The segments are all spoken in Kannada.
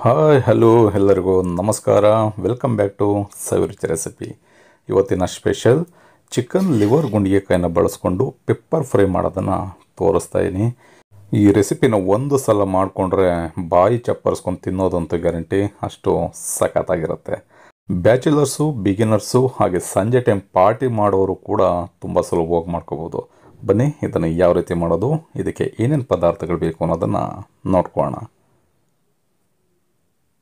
ಹಾಯ್ ಹಲೋ ಎಲ್ಲರಿಗೂ ನಮಸ್ಕಾರ. Welcome back to Saviruchi recipe. ಇವತ್ತಿನ ಸ್ಪೆಷಲ್ ಚಿಕನ್ ಲಿವರ್ ಗುಂಡಿಗೆಕಾಯಿನ ಬಳಸ್ಕೊಂಡು ಪೆಪ್ಪರ್ ಫ್ರೈ ಮಾಡೋದನ್ನು ತೋರಿಸ್ತಾ ಇದ್ದೀನಿ. ಈ ರೆಸಿಪಿನ ಒಂದು ಸಲ ಮಾಡಿಕೊಂಡ್ರೆ ಬಾಯಿ ಚಪ್ಪರಿಸ್ಕೊಂಡು ತಿನ್ನೋದಂತೂ ಗ್ಯಾರಂಟಿ, ಅಷ್ಟು ಸಖತ್ತಾಗಿರುತ್ತೆ. ಬ್ಯಾಚುಲರ್ಸು, ಬಿಗಿನರ್ಸು ಹಾಗೆ ಸಂಜೆ ಟೈಮ್ ಪಾರ್ಟಿ ಮಾಡೋರು ಕೂಡ ತುಂಬ ಸುಲಭವಾಗಿ ಮಾಡ್ಕೋಬೋದು. ಬನ್ನಿ ಇದನ್ನು ಯಾವ ರೀತಿ ಮಾಡೋದು, ಇದಕ್ಕೆ ಏನೇನು ಪದಾರ್ಥಗಳು ಬೇಕು ಅನ್ನೋದನ್ನು ನೋಡ್ಕೊಳ್ಳೋಣ.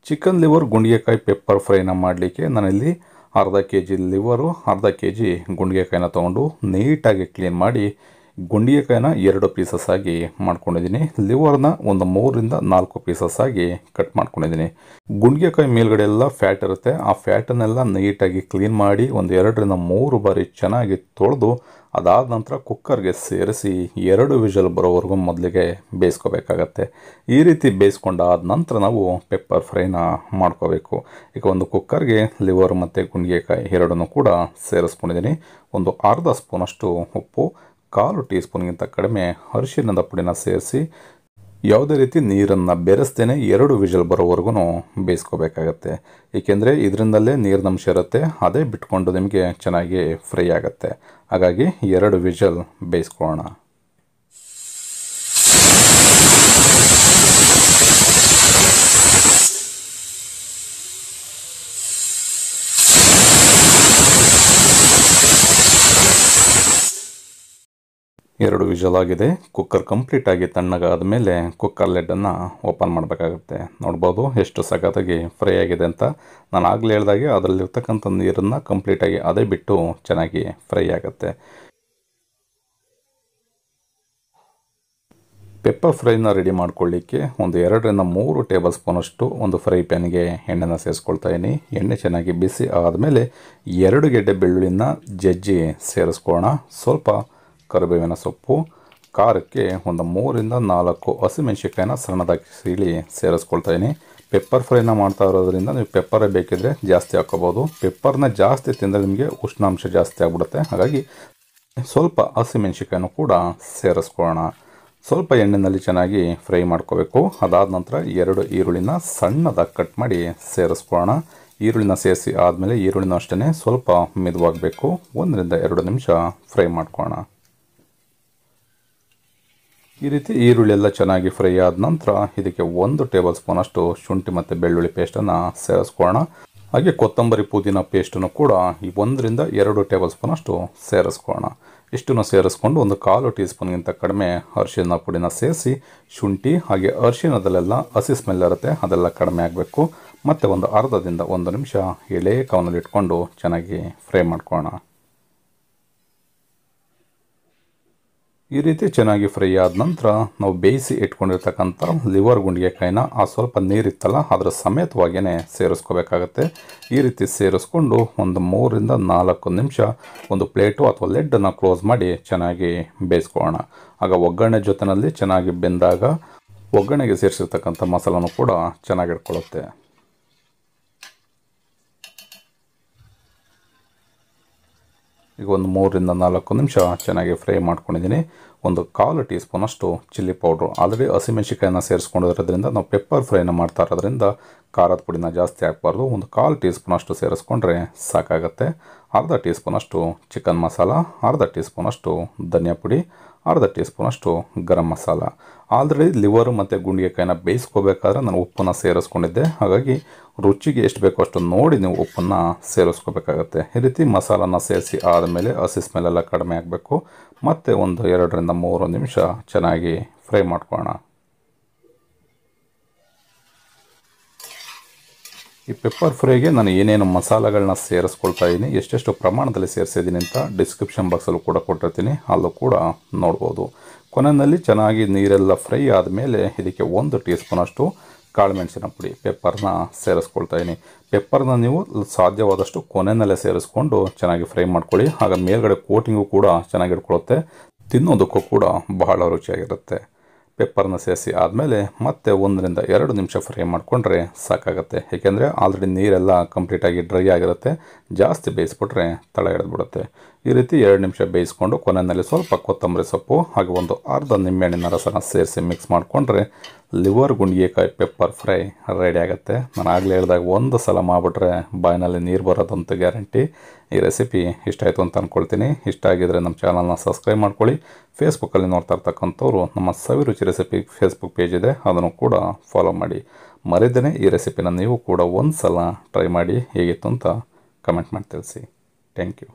ಚಿಕನ್ ಲಿವರ್ ಗುಂಡಿಗೆಕಾಯಿ ಪೆಪ್ಪರ್ ಫ್ರೈನ ಮಾಡಲಿಕ್ಕೆ ನಾನಿಲ್ಲಿ ಅರ್ಧ kg ಲಿವರು, ಅರ್ಧ kg ಗುಂಡಿಗೆಕಾಯಿನ ತೊಗೊಂಡು ನೀಟಾಗಿ ಕ್ಲೀನ್ ಮಾಡಿ ಗುಂಡಿಗೆಕಾಯಿನ 2 ಪೀಸಸ್ ಆಗಿ ಮಾಡ್ಕೊಂಡಿದ್ದೀನಿ. ಲಿವರ್ನ ಒಂದು 3ರಿಂದ 4 ಪೀಸಸ್ ಆಗಿ ಕಟ್ ಮಾಡ್ಕೊಂಡಿದ್ದೀನಿ. ಗುಂಡಿಗೆಕಾಯಿ ಮೇಲ್ಗಡೆ ಎಲ್ಲ ಫ್ಯಾಟ್ ಇರುತ್ತೆ, ಆ ಫ್ಯಾಟನ್ನೆಲ್ಲ ನೀಟಾಗಿ ಕ್ಲೀನ್ ಮಾಡಿ ಒಂದು 2ರಿಂದ 3 ಬಾರಿ ಚೆನ್ನಾಗಿ ತೊಳೆದು ಅದಾದ ನಂತರ ಕುಕ್ಕರ್ಗೆ ಸೇರಿಸಿ 2 ವಿಷಲ್ ಬರೋವರೆಗೂ ಮೊದಲಿಗೆ ಬೇಯಿಸ್ಕೋಬೇಕಾಗತ್ತೆ. ಈ ರೀತಿ ಬೇಯಿಸ್ಕೊಂಡಾದ ನಂತರ ನಾವು ಪೆಪ್ಪರ್ ಫ್ರೈನ ಮಾಡ್ಕೋಬೇಕು. ಈಗ ಒಂದು ಕುಕ್ಕರ್ಗೆ ಲಿವರ್ ಮತ್ತು ಗುಂಡಿಗೆಕಾಯಿ ಎರಡನ್ನೂ ಕೂಡ ಸೇರಿಸ್ಕೊಂಡಿದ್ದೀನಿ. ಒಂದು ಅರ್ಧ ಸ್ಪೂನಷ್ಟು ಉಪ್ಪು, 1/4 ಟೀ ಸ್ಪೂನ್ಗಿಂತ ಕಡಿಮೆ ಅರಿಶಿಣದ ಪುಡಿನ ಸೇರಿಸಿ ಯಾವುದೇ ರೀತಿ ನೀರನ್ನು ಬೆರೆಸ್ದೇನೆ 2 ವಿಷಲ್ ಬರೋವರೆಗೂ ಬೇಯಿಸ್ಕೋಬೇಕಾಗತ್ತೆ. ಏಕೆಂದರೆ ಇದರಿಂದಲೇ ನೀರಿನಂಶ ಇರುತ್ತೆ, ಅದೇ ಬಿಟ್ಕೊಂಡು ನಿಮಗೆ ಚೆನ್ನಾಗಿ ಫ್ರೈ ಆಗುತ್ತೆ. ಹಾಗಾಗಿ 2 ವಿಷಲ್ ಬೇಯಿಸ್ಕೊಳ್ಳೋಣ. ಎರಡು ವಿಷಲ್ ಆಗಿದೆ. ಕುಕ್ಕರ್ ಕಂಪ್ಲೀಟಾಗಿ ತಣ್ಣಗಾದ ಮೇಲೆ ಕುಕ್ಕರ್ ಲೆಡ್ಡನ್ನು ಓಪನ್ ಮಾಡಬೇಕಾಗುತ್ತೆ. ನೋಡ್ಬೋದು ಎಷ್ಟು ಸಖತ್ತಾಗಿ ಫ್ರೈ ಆಗಿದೆ ಅಂತ. ನಾನು ಆಗಲೇ ಹೇಳಿದಾಗೆ ಅದರಲ್ಲಿರ್ತಕ್ಕಂಥ ನೀರನ್ನು ಕಂಪ್ಲೀಟಾಗಿ ಅದೇ ಬಿಟ್ಟು ಚೆನ್ನಾಗಿ ಫ್ರೈ ಆಗುತ್ತೆ. ಪೆಪ್ಪರ್ ಫ್ರೈನ ರೆಡಿ ಮಾಡ್ಕೊಳ್ಳಿಕ್ಕೆ ಒಂದು 2ರಿಂದ 3 ಟೇಬಲ್ ಸ್ಪೂನಷ್ಟು ಒಂದು ಫ್ರೈ ಪ್ಯಾನ್ಗೆ ಎಣ್ಣೆನ ಸೇರಿಸ್ಕೊಳ್ತಾ ಇದ್ದೀನಿ. ಎಣ್ಣೆ ಚೆನ್ನಾಗಿ ಬಿಸಿ ಆದಮೇಲೆ 2 ಗೆಡ್ಡೆ ಬೆಳ್ಳುಳ್ಳಿನ ಜಜ್ಜಿ ಸೇರಿಸ್ಕೊಳ್ಳೋಣ. ಸ್ವಲ್ಪ ಕರಿಬೇವಿನ ಸೊಪ್ಪು, ಖಾರಕ್ಕೆ ಒಂದು 3ರಿಂದ 4 ಹಸಿಮೆಣಸಿಕಾಯಿನ ಸಣ್ಣದಾಗಿ ಸೀಳಿ ಸೇರಿಸ್ಕೊಳ್ತಾ ಇದ್ದೀನಿ. ಪೆಪ್ಪರ್ ಫ್ರೈನ ಮಾಡ್ತಾ ಇರೋದ್ರಿಂದ ನೀವು ಪೆಪ್ಪರೇ ಬೇಕಿದ್ರೆ ಜಾಸ್ತಿ ಹಾಕ್ಕೋಬೋದು. ಪೆಪ್ಪರ್ನ ಜಾಸ್ತಿ ತಿಂದರೆ ನಿಮಗೆ ಉಷ್ಣಾಂಶ ಜಾಸ್ತಿ ಆಗಿಬಿಡುತ್ತೆ. ಹಾಗಾಗಿ ಸ್ವಲ್ಪ ಹಸಿಮೆಣಸಿಕಾಯಿನೂ ಕೂಡ ಸೇರಿಸ್ಕೊಳ್ಳೋಣ. ಸ್ವಲ್ಪ ಎಣ್ಣೆಯಲ್ಲಿ ಚೆನ್ನಾಗಿ ಫ್ರೈ ಮಾಡ್ಕೋಬೇಕು. ಅದಾದ ನಂತರ 2 ಈರುಳ್ಳಿನ ಸಣ್ಣದಾಗಿ ಕಟ್ ಮಾಡಿ ಸೇರಿಸ್ಕೊಳ್ಳೋಣ. ಈರುಳ್ಳಿನ ಸೇರಿಸಿ ಆದಮೇಲೆ ಈರುಳ್ಳಿನ ಅಷ್ಟೇ ಸ್ವಲ್ಪ ಮಿದುವಾಗಬೇಕು. 1ರಿಂದ 2 ನಿಮಿಷ ಫ್ರೈ ಮಾಡ್ಕೊಳ್ಳೋಣ. ಈ ರೀತಿ ಈರುಳ್ಳಿ ಎಲ್ಲ ಚೆನ್ನಾಗಿ ಫ್ರೈ ಆದ ನಂತರ ಇದಕ್ಕೆ 1 ಟೇಬಲ್ ಸ್ಪೂನಷ್ಟು ಶುಂಠಿ ಮತ್ತು ಬೆಳ್ಳುಳ್ಳಿ ಪೇಸ್ಟನ್ನು ಸೇರಿಸ್ಕೊಳ್ಳೋಣ. ಹಾಗೆ ಕೊತ್ತಂಬರಿ ಪುದೀನ ಪೇಸ್ಟನ್ನು ಕೂಡ 1ರಿಂದ 2 ಟೇಬಲ್ ಸ್ಪೂನಷ್ಟು ಸೇರಿಸ್ಕೊಳ್ಳೋಣ. ಇಷ್ಟನ್ನು ಸೇರಿಸ್ಕೊಂಡು ಒಂದು 1/4 ಟೀ ಸ್ಪೂನ್ಗಿಂತ ಕಡಿಮೆ ಅರಿಶಿನ ಪುಡಿನ ಸೇರಿಸಿ ಶುಂಠಿ ಹಾಗೆ ಅರಿಶಿನದಲ್ಲೆಲ್ಲ ಹಸಿ ಸ್ಮೆಲ್ ಇರುತ್ತೆ, ಅದೆಲ್ಲ ಕಡಿಮೆ ಆಗಬೇಕು. ಮತ್ತು ಒಂದು ಅರ್ಧದಿಂದ 1 ನಿಮಿಷ ಎಳೆ ಕವನಲ್ಲಿ ಇಟ್ಕೊಂಡು ಚೆನ್ನಾಗಿ ಫ್ರೈ ಮಾಡ್ಕೊಳ್ಳೋಣ. ಈ ರೀತಿ ಚೆನ್ನಾಗಿ ಫ್ರೈ ಆದ ನಂತರ ನಾವು ಬೇಯಿಸಿ ಇಟ್ಕೊಂಡಿರ್ತಕ್ಕಂಥ ಲಿವರ್ ಗುಂಡಿಗೆಕಾಯಿನ ಆ ಸ್ವಲ್ಪ ನೀರಿತ್ತಲ್ಲ ಅದರ ಸಮೇತವಾಗಿಯೇ ಸೇರಿಸ್ಕೋಬೇಕಾಗತ್ತೆ. ಈ ರೀತಿ ಸೇರಿಸ್ಕೊಂಡು ಒಂದು 3ರಿಂದ 4 ನಿಮಿಷ ಒಂದು ಪ್ಲೇಟು ಅಥವಾ ಲೆಡ್ಡನ್ನು ಕ್ಲೋಸ್ ಮಾಡಿ ಚೆನ್ನಾಗಿ ಬೇಯಿಸ್ಕೊಳ್ಳೋಣ. ಆಗ ಒಗ್ಗರಣೆ ಜೊತೆಯಲ್ಲಿ ಚೆನ್ನಾಗಿ ಬೆಂದಾಗ ಒಗ್ಗರಣೆಗೆ ಸೇರಿಸಿರ್ತಕ್ಕಂಥ ಮಸಾಲನೂ ಕೂಡ ಚೆನ್ನಾಗಿ ಇಟ್ಕೊಳ್ಳುತ್ತೆ. ಈಗ ಒಂದು 3ರಿಂದ 4 ನಿಮಿಷ ಚೆನ್ನಾಗಿ ಫ್ರೈ ಮಾಡ್ಕೊಂಡಿದ್ದೀನಿ. ಒಂದು 1/4 ಟೀ ಸ್ಪೂನಷ್ಟು ಚಿಲ್ಲಿ ಪೌಡ್ರು, ಆಲ್ರೆಡಿ ಹಸಿಮೆಣಸಿಕಾಯಿನ ಸೇರಿಸ್ಕೊಂಡಿರೋದ್ರಿಂದ ನಾವು ಪೆಪ್ಪರ್ ಫ್ರೈನ ಮಾಡ್ತಾ ಇರೋದ್ರಿಂದ ಖಾರದ ಪುಡಿನ ಜಾಸ್ತಿ ಹಾಕಬಾರ್ದು. ಒಂದು 1/4 ಟೀ ಸ್ಪೂನಷ್ಟು ಸೇರಿಸ್ಕೊಂಡ್ರೆ ಸಾಕಾಗತ್ತೆ. ಅರ್ಧ ಟೀ ಸ್ಪೂನಷ್ಟು ಚಿಕನ್ ಮಸಾಲ, ಅರ್ಧ ಟೀ ಸ್ಪೂನಷ್ಟು ಧನಿಯಾ ಪುಡಿ, ಅರ್ಧ ಟೀ ಸ್ಪೂನಷ್ಟು ಗರಂ ಮಸಾಲ. ಆಲ್ರೆಡಿ ಲಿವರು ಮತ್ತು ಗುಂಡಿಗೆಕಾಯಿನ ಬೇಯಿಸ್ಕೋಬೇಕಾದ್ರೆ ನಾನು ಉಪ್ಪನ್ನು ಸೇರಿಸ್ಕೊಂಡಿದ್ದೆ. ಹಾಗಾಗಿ ರುಚಿಗೆ ಎಷ್ಟು ಬೇಕೋ ಅಷ್ಟು ನೋಡಿ ನೀವು ಉಪ್ಪನ್ನು ಸೇರಿಸ್ಕೋಬೇಕಾಗತ್ತೆ. ಈ ರೀತಿ ಮಸಾಲನ ಸೇರಿಸಿ ಆದಮೇಲೆ ಹಸಿ ಸ್ಮೆಲ್ಲೆಲ್ಲ ಕಡಿಮೆ ಆಗಬೇಕು. ಮತ್ತು ಒಂದು 2ರಿಂದ 3 ನಿಮಿಷ ಚೆನ್ನಾಗಿ ಫ್ರೈ ಮಾಡ್ಕೊಳ್ಳೋಣ. ಈ ಪೆಪ್ಪರ್ ಫ್ರೈಗೆ ನಾನು ಏನೇನು ಮಸಾಲೆಗಳನ್ನ ಸೇರಿಸ್ಕೊಳ್ತಾ ಇದ್ದೀನಿ, ಎಷ್ಟೆಷ್ಟು ಪ್ರಮಾಣದಲ್ಲಿ ಸೇರಿಸಿದ್ದೀನಿ ಅಂತ ಡಿಸ್ಕ್ರಿಪ್ಷನ್ ಬಾಕ್ಸಲ್ಲೂ ಕೂಡ ಕೊಟ್ಟಿರ್ತೀನಿ, ಅಲ್ಲೂ ಕೂಡ ನೋಡ್ಬೋದು. ಕೊನೆಯಲ್ಲಿ ಚೆನ್ನಾಗಿ ನೀರೆಲ್ಲ ಫ್ರೈ ಆದಮೇಲೆ ಇದಕ್ಕೆ 1 ಟೀ ಸ್ಪೂನಷ್ಟು ಕಾಳುಮೆಣಸಿನ ಪುಡಿ ಪೆಪ್ಪರ್ನ ಸೇರಿಸ್ಕೊಳ್ತಾ ಇದ್ದೀನಿ. ಪೆಪ್ಪರ್ನ ನೀವು ಸಾಧ್ಯವಾದಷ್ಟು ಕೊನೆಯಲ್ಲೇ ಸೇರಿಸ್ಕೊಂಡು ಚೆನ್ನಾಗಿ ಫ್ರೈ ಮಾಡ್ಕೊಳ್ಳಿ. ಆಗ ಮೇಲ್ಗಡೆ ಕೋಟಿಂಗು ಕೂಡ ಚೆನ್ನಾಗಿ ಇಟ್ಕೊಳ್ಳುತ್ತೆ, ತಿನ್ನೋದಕ್ಕೂ ಕೂಡ ಬಹಳ ರುಚಿಯಾಗಿರುತ್ತೆ. ಪೆಪ್ಪರ್ನ ಸೇರಿಸಿ ಆದಮೇಲೆ ಮತ್ತೆ 1ರಿಂದ 2 ನಿಮಿಷ ಫ್ರೈ ಮಾಡಿಕೊಂಡ್ರೆ ಸಾಕಾಗುತ್ತೆ. ಏಕೆಂದರೆ ಆಲ್ರೆಡಿ ನೀರೆಲ್ಲ ಕಂಪ್ಲೀಟಾಗಿ ಡ್ರೈ ಆಗಿರುತ್ತೆ, ಜಾಸ್ತಿ ಬೇಯಿಸ್ಬಿಟ್ರೆ ತಳ ಹಿಡಿದ್ಬಿಡುತ್ತೆ. ಈ ರೀತಿ 2 ನಿಮಿಷ ಬೇಯಿಸ್ಕೊಂಡು ಕೊನೆಯಲ್ಲಿ ಸ್ವಲ್ಪ ಕೊತ್ತಂಬರಿ ಸೊಪ್ಪು ಹಾಗೆ ಒಂದು ಅರ್ಧ ನಿಂಬೆಹಣ್ಣಿನ ರಸನ ಸೇರಿಸಿ ಮಿಕ್ಸ್ ಮಾಡಿಕೊಂಡ್ರೆ ಲಿವರ್ ಗುಂಡಿಗೆಕಾಯಿ ಪೆಪ್ಪರ್ ಫ್ರೈ ರೆಡಿ ಆಗುತ್ತೆ. ನಾನು ಆಗಲೇ ಹೇಳಿದಾಗ ಒಂದು ಸಲ ಮಾಡಿಬಿಟ್ರೆ ಬಾಯಿನಲ್ಲಿ ನೀರು ಬರೋದಂತೂ ಗ್ಯಾರಂಟಿ. ಈ ರೆಸಿಪಿ ಇಷ್ಟ ಆಯಿತು ಅಂತ ಅಂದ್ಕೊಳ್ತೀನಿ. ಇಷ್ಟ ಆಗಿದರೆ ನಮ್ಮ ಚಾನಲ್ನ ಸಬ್ಸ್ಕ್ರೈಬ್ ಮಾಡ್ಕೊಳ್ಳಿ. ಫೇಸ್ಬುಕ್ಕಲ್ಲಿ ನೋಡ್ತಾ ಇರ್ತಕ್ಕಂಥವ್ರು ನಮ್ಮ ಸವಿರುಚಿ ರೆಸಿಪಿ ಫೇಸ್ಬುಕ್ ಪೇಜ್ ಇದೆ, ಅದನ್ನು ಕೂಡ ಫಾಲೋ ಮಾಡಿ. ಮರಿದೇನೆ ಈ ರೆಸಿಪಿನ ನೀವು ಕೂಡ ಒಂದು ಸಲ ಟ್ರೈ ಮಾಡಿ ಹೇಗಿತ್ತು ಅಂತ ಕಮೆಂಟ್ ಮಾಡಿ ತಿಳಿಸಿ. Thank you.